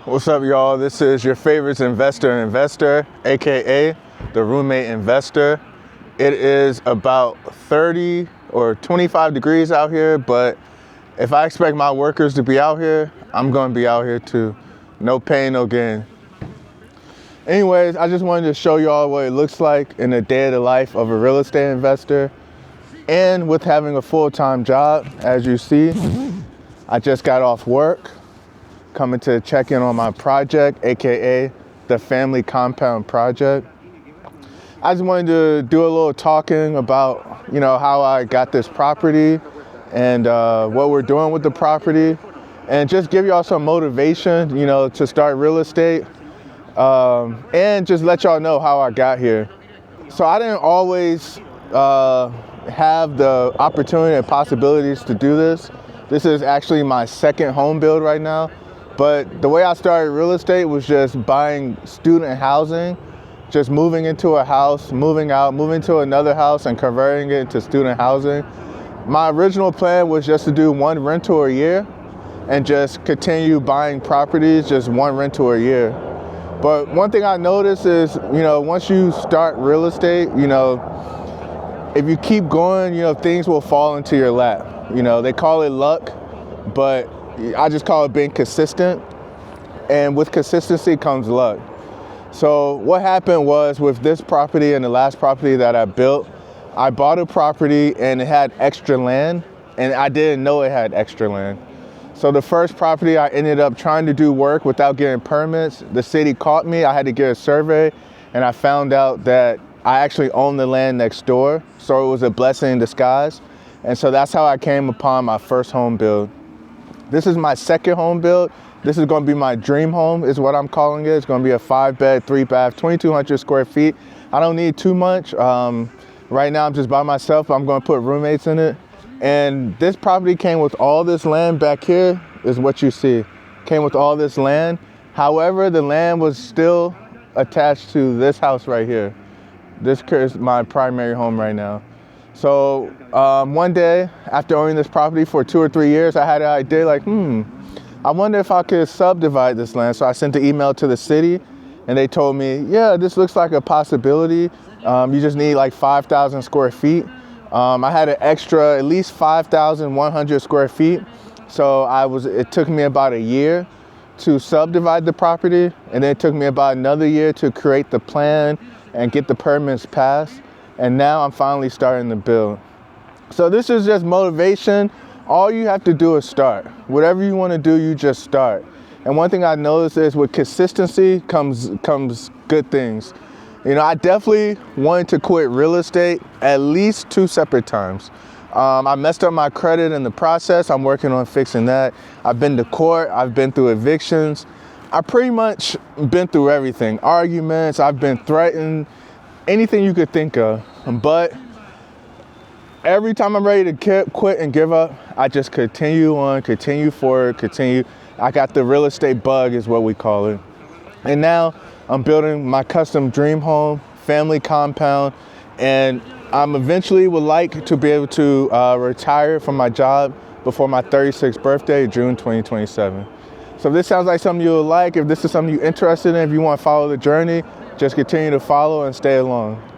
What's up, y'all? This is your favorite investor, aka the roommate investor. It is about 30 or 25 degrees out here, but if I expect my workers to be out here, I'm going to be out here too. No pain, no gain. Anyways, I just wanted to show y'all what it looks like in the day of the life of a real estate investor and with having a full-time job. As you see, I just got off work, coming to check in on my project, aka the family compound project. I just wanted to do a little talking about, how I got this property and what we're doing with the property, and just give y'all some motivation, to start real estate, and just let y'all know how I got here. So I didn't always have the opportunity and possibilities to do this. This is actually my second home build right now. But the way I started real estate was just buying student housing, just moving into a house, moving out, moving to another house and converting it into student housing. My original plan was just to do one rental a year and just continue buying properties, just one rental a year. But one thing I noticed is, once you start real estate, if you keep going, things will fall into your lap. They call it luck, but I just call it being consistent. And with consistency comes luck. So what happened was, with this property and the last property that I built, I bought a property and it had extra land, and I didn't know it had extra land. So the first property, I ended up trying to do work without getting permits. The city caught me. I had to get a survey, and I found out that I actually owned the land next door. So it was a blessing in disguise. And so that's how I came upon my first home build. This is my second home build. This is going to be my dream home, is what I'm calling it. It's going to be a 5-bed, 3-bath, 2,200 square feet. I don't need too much. Right now I'm just by myself. I'm going to put roommates in it. And this property came with all this land back here, is what you see. Came with all this land. However, the land was still attached to this house right here. This is my primary home right now. So one day, after owning this property for 2 or 3 years, I had an idea like, I wonder if I could subdivide this land. So I sent an email to the city, and they told me, yeah, this looks like a possibility. You just need like 5,000 square feet. I had an extra at least 5,100 square feet. So it took me about a year to subdivide the property, and then it took me about another year to create the plan and get the permits passed. And now I'm finally starting to build. So this is just motivation. All you have to do is start. Whatever you want to do, you just start. And one thing I noticed is, with consistency comes good things. I definitely wanted to quit real estate at least 2 separate times. I messed up my credit in the process. I'm working on fixing that. I've been to court. I've been through evictions. I pretty much been through everything. Arguments. I've been threatened. Anything you could think of. But every time I'm ready to quit and give up, I just continue on, continue forward, continue. I got the real estate bug, is what we call it. And now I'm building my custom dream home, family compound, and I'm eventually would like to be able to retire from my job before my 36th birthday, June 2027. So if this sounds like something you would like, if this is something you're interested in, if you want to follow the journey, just continue to follow and stay along.